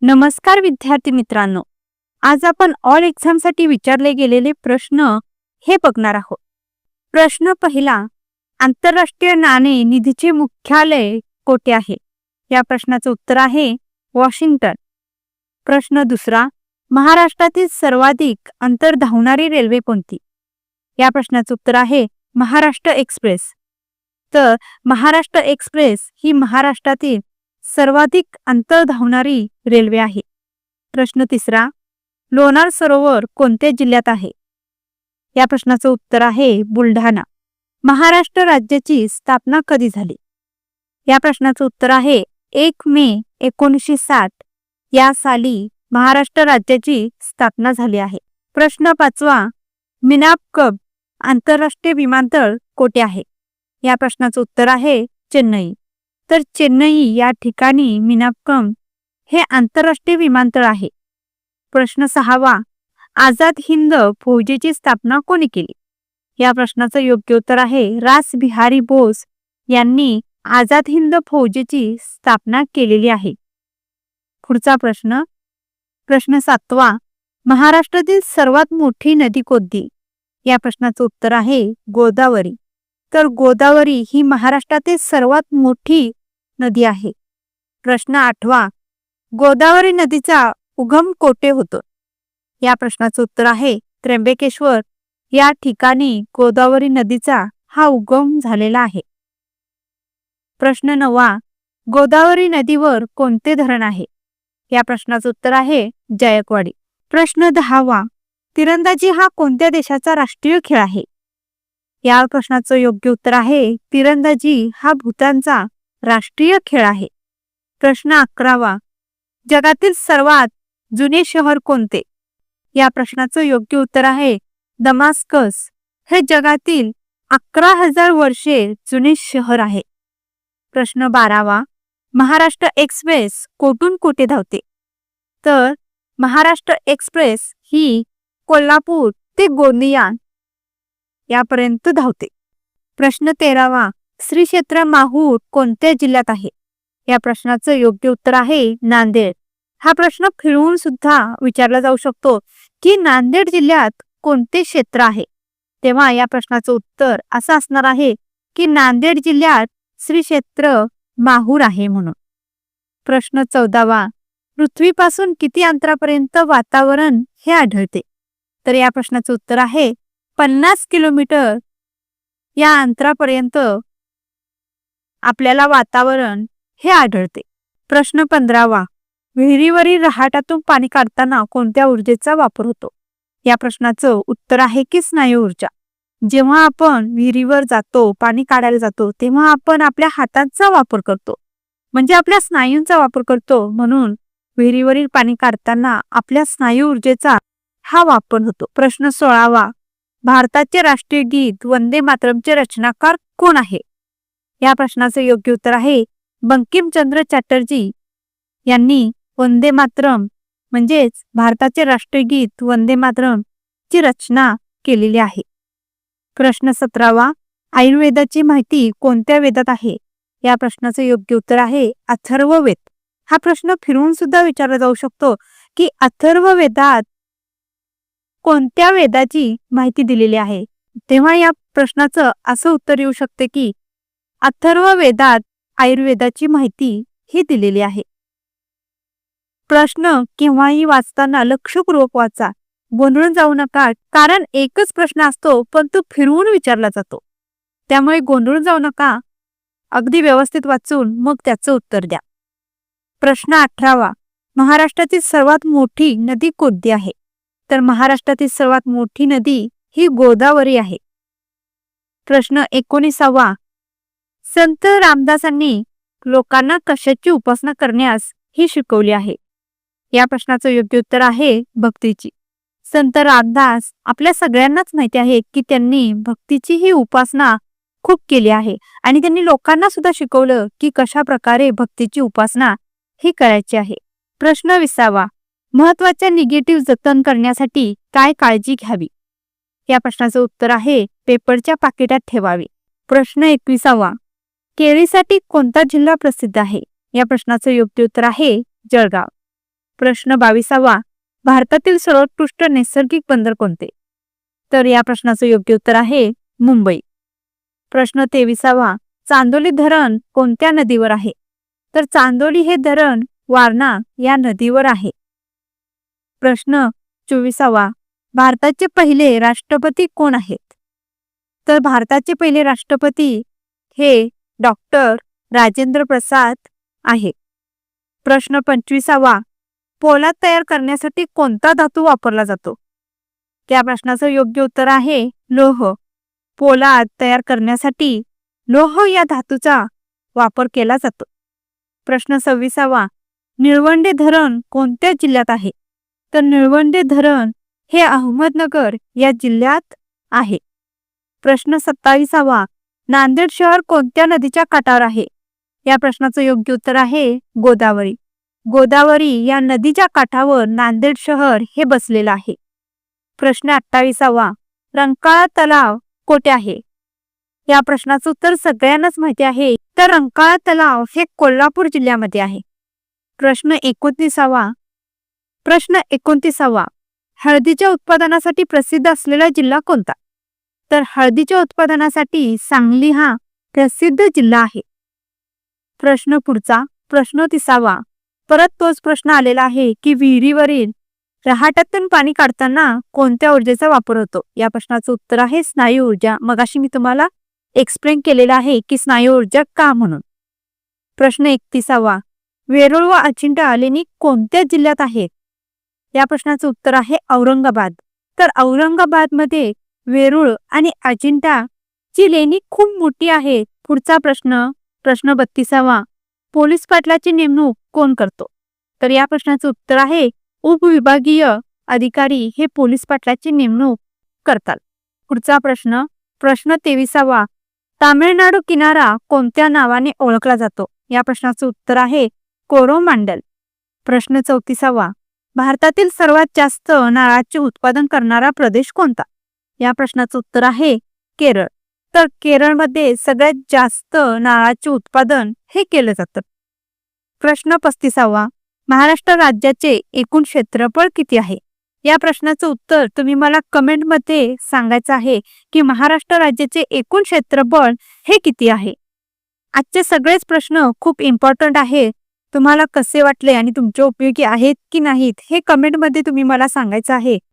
नमस्कार विद्यार्थी मित्रांनो, आज आपण ऑल एक्झामसाठी विचारले गेलेले प्रश्न हे बघणार आहोत. प्रश्न पहिला, आंतरराष्ट्रीय नाणे निधीचे मुख्यालय कोठे आहे? या प्रश्नाचं उत्तर आहे वॉशिंग्टन. प्रश्न दुसरा, महाराष्ट्रातील सर्वाधिक अंतर धावणारी रेल्वे कोणती? या प्रश्नाचं उत्तर आहे महाराष्ट्र एक्सप्रेस. तर महाराष्ट्र एक्सप्रेस ही महाराष्ट्रातील सर्वाधिक अंतर धावणारी रेल्वे आहे. प्रश्न तिसरा, लोणार सरोवर कोणत्या जिल्ह्यात आहे? या प्रश्नाचं उत्तर आहे बुलढाणा. महाराष्ट्र राज्याची स्थापना कधी झाली? या प्रश्नाचं उत्तर आहे 1 मे 1960 या साली महाराष्ट्र राज्याची स्थापना झाली आहे. प्रश्न पाचवा, मिनापकब आंतरराष्ट्रीय विमानतळ कोठे आहे? या प्रश्नाचं उत्तर आहे चेन्नई. तर चेन्नई या ठिकाणी मिनापकम हे आंतरराष्ट्रीय विमानतळ आहे. प्रश्न सहावा, आझाद हिंद फौजेची स्थापना कोणी केली? या प्रश्नाचं योग्य उत्तर आहे रास बिहारी बोस यांनी आझाद हिंद फौजेची स्थापना केलेली आहे. पुढचा प्रश्न, प्रश्न सातवा, महाराष्ट्रातील सर्वात मोठी नदी कोणती? या प्रश्नाचं उत्तर आहे गोदावरी. तर गोदावरी ही महाराष्ट्रातील सर्वात मोठी नदी आहे. प्रश्न आठवा, गोदावरी नदीचा उगम कोठे होतो? या प्रश्नाचं उत्तर आहे त्र्यंबकेश्वर या ठिकाणी गोदावरी नदीचा हा उगम झालेला आहे. प्रश्न नववा, गोदावरी नदीवर कोणते धरण आहे? या प्रश्नाचं उत्तर आहे जायकवाडी. प्रश्न दहावा, तिरंदाजी हा कोणत्या देशाचा राष्ट्रीय खेळ आहे? या प्रश्नाचं योग्य उत्तर आहे तिरंदाजी हा भूतानचा राष्ट्रीय खेळ आहे. प्रश्न अकरावा, जगातील सर्वात जुने शहर कोणते? या प्रश्नाचं योग्य उत्तर आहे दमास्कस. हे जगातील 11,000 वर्षे जुने शहर आहे. प्रश्न बारावा, महाराष्ट्र एक्सप्रेस कोठून कुठे धावते? तर महाराष्ट्र एक्सप्रेस ही कोल्हापूर ते गोंदिया यापर्यंत धावते. प्रश्न तेरावा, श्री क्षेत्र माहूर कोणत्या जिल्ह्यात आहे? या प्रश्नाचं योग्य उत्तर आहे नांदेड. हा प्रश्न फिरवून सुद्धा विचारला जाऊ शकतो की नांदेड जिल्ह्यात कोणते क्षेत्र आहे? तेव्हा या प्रश्नाचं उत्तर असं असणार आहे की नांदेड जिल्ह्यात श्री क्षेत्र माहूर आहे म्हणून. प्रश्न चौदावा, पृथ्वीपासून किती अंतरापर्यंत वातावरण हे आढळते? तर या प्रश्नाचं उत्तर आहे 50 किलोमीटर या अंतरापर्यंत आपल्याला वातावरण हे आढळते. प्रश्न 15वा, विहिरीवरील रहाटातून पाणी काढताना कोणत्या ऊर्जेचा वापर होतो? या प्रश्नाचं उत्तर आहे की स्नायू ऊर्जा. जेव्हा आपण विहिरीवर जातो, पाणी काढायला जातो, तेव्हा आपण आपल्या हातांचा वापर करतो, म्हणजे आपल्या स्नायूंचा वापर करतो. म्हणून विहिरीवरील पाणी काढताना आपल्या स्नायू ऊर्जेचा हा वापर होतो. प्रश्न 16वा, भारताचे राष्ट्रीय गीत वंदे मातरमचे रचनाकार कोण आहे? या प्रश्नाचं योग्य उत्तर आहे बंकिमचंद्र चॅटर्जी यांनी वंदे मातरम म्हणजेच भारताचे राष्ट्रीय गीत वंदे मातरम ची रचना केलेली आहे. प्रश्न 17वा, आयुर्वेदाची माहिती कोणत्या वेदात आहे? या प्रश्नाचं योग्य उत्तर आहे अथर्ववेद. हा प्रश्न फिरवून सुद्धा विचारला जाऊ शकतो की अथर्ववेदात कोणत्या वेदाची माहिती दिलेली आहे? तेव्हा या प्रश्नाचं असं उत्तर येऊ शकते की अथर्ववेदात आयुर्वेदाची माहिती ही दिलेली आहे. प्रश्न केव्हाही वाचताना लक्षपूर्वक वाचा, गोंधळून जाऊ नका, कारण एकच प्रश्न असतो पण तो फिरवून विचारला जातो. त्यामुळे गोंधळून जाऊ नका, अगदी व्यवस्थित वाचून मग त्याचं उत्तर द्या. प्रश्न 18वा, महाराष्ट्रातील सर्वात मोठी नदी कोणती आहे? तर महाराष्ट्रातील सर्वात मोठी नदी ही गोदावरी आहे. प्रश्न 19वा, संत रामदासांनी लोकांना कशाची उपासना करण्यास ही शिकवली आहे? या प्रश्नाचं योग्य उत्तर आहे भक्तीची. संत रामदास आपल्या सगळ्यांनाच माहिती आहे की त्यांनी भक्तीची ही उपासना खूप केली आहे आणि त्यांनी लोकांना सुद्धा शिकवलं की कशा प्रकारे भक्तीची उपासना ही करायची आहे. प्रश्न 20वा, महत्वाच्या निगेटिव्ह जतन करण्यासाठी काय काळजी घ्यावी? या प्रश्नाचं उत्तर आहे पेपरच्या पाकिटात ठेवावे. प्रश्न 21वा, केळीसाठी कोणता जिल्हा प्रसिद्ध आहे? या प्रश्नाचं योग्य उत्तर आहे जळगाव. प्रश्न 22वा, भारतातील सर्वोत्कृष्ट नैसर्गिक बंदर कोणते? तर या प्रश्नाचं योग्य उत्तर आहे मुंबई. प्रश्न 23वा, चांदोली धरण कोणत्या नदीवर आहे? तर चांदोली हे धरण वारणा या नदीवर आहे. प्रश्न 24वा, भारताचे पहिले राष्ट्रपती कोण आहेत? तर भारताचे पहिले राष्ट्रपती हे डॉक्टर राजेंद्र प्रसाद आहे. प्रश्न 25वा, पोलाद तयार करण्यासाठी कोणता धातू वापरला जातो? त्या प्रश्नाचं योग्य उत्तर आहे लोह. पोलाद तयार करण्यासाठी लोह या धातूचा वापर केला जातो. प्रश्न 26वा, निळवंडे धरण कोणत्या जिल्ह्यात आहे? तर निळवंडे धरण हे अहमदनगर या जिल्ह्यात आहे. प्रश्न 27वा, नांदेड शहर कोणत्या नदीच्या काठावर आहे? या प्रश्नाचं योग्य उत्तर आहे गोदावरी. गोदावरी या नदीच्या काठावर नांदेड शहर हे बसलेलं आहे. प्रश्न 28वा, रंकाळा तलाव कोठे आहे? या प्रश्नाचं उत्तर सगळ्यांनाच माहिती आहे. तर रंकाळा तलाव हे कोल्हापूर जिल्ह्यामध्ये आहे. प्रश्न 29वा, हळदीच्या उत्पादनासाठी प्रसिद्ध असलेला जिल्हा कोणता? तर हळदीच्या उत्पादनासाठी सांगली हा प्रसिद्ध जिल्हा आहे. प्रश्न 30वा, परत तोच प्रश्न आलेला आहे की विहिरीवरील रहाटातून पाणी काढताना कोणत्या ऊर्जेचा वापर होतो? या प्रश्नाचं उत्तर आहे स्नायू ऊर्जा. मगाशी मी तुम्हाला एक्सप्लेन केलेला आहे की स्नायू ऊर्जा का म्हणून. प्रश्न 31वा, वेरूळ व अजिंठा लेणी कोणत्या जिल्ह्यात आहेत? या प्रश्नाचं उत्तर आहे औरंगाबाद. तर औरंगाबादमध्ये वेरूळ आणि अजिंठा ची लेणी खूप मोठी आहे. पुढचा प्रश्न 32वा, पोलीस पाटलाची नेमणूक कोण करतो? तर या प्रश्नाचं उत्तर आहे उपविभागीय अधिकारी हे पोलीस पाटलाची नेमणूक करतात. पुढचा प्रश्न 23वा, तामिळनाडू किनारा कोणत्या नावाने ओळखला जातो? या प्रश्नाचं उत्तर आहे कोरोमांडल. प्रश्न 34वा, भारतातील सर्वात जास्त नारळाचे उत्पादन करणारा प्रदेश कोणता? या प्रश्नाचं उत्तर आहे केरळ. तर केरळमध्ये सगळ्यात जास्त नारळाचे उत्पादन हे केलं जातं. प्रश्न 35वा, महाराष्ट्र राज्याचे एकूण क्षेत्रफळ किती आहे? या प्रश्नाचं उत्तर तुम्ही मला कमेंटमध्ये सांगायचं आहे की महाराष्ट्र राज्याचे एकूण क्षेत्रफळ हे किती आहे. आजचे सगळेच प्रश्न खूप इम्पॉर्टंट आहे. तुम्हाला कसे वाटले आणि तुमचे उपयोगी आहेत की नाहीत हे कमेंटमध्ये तुम्ही मला सांगायचं आहे.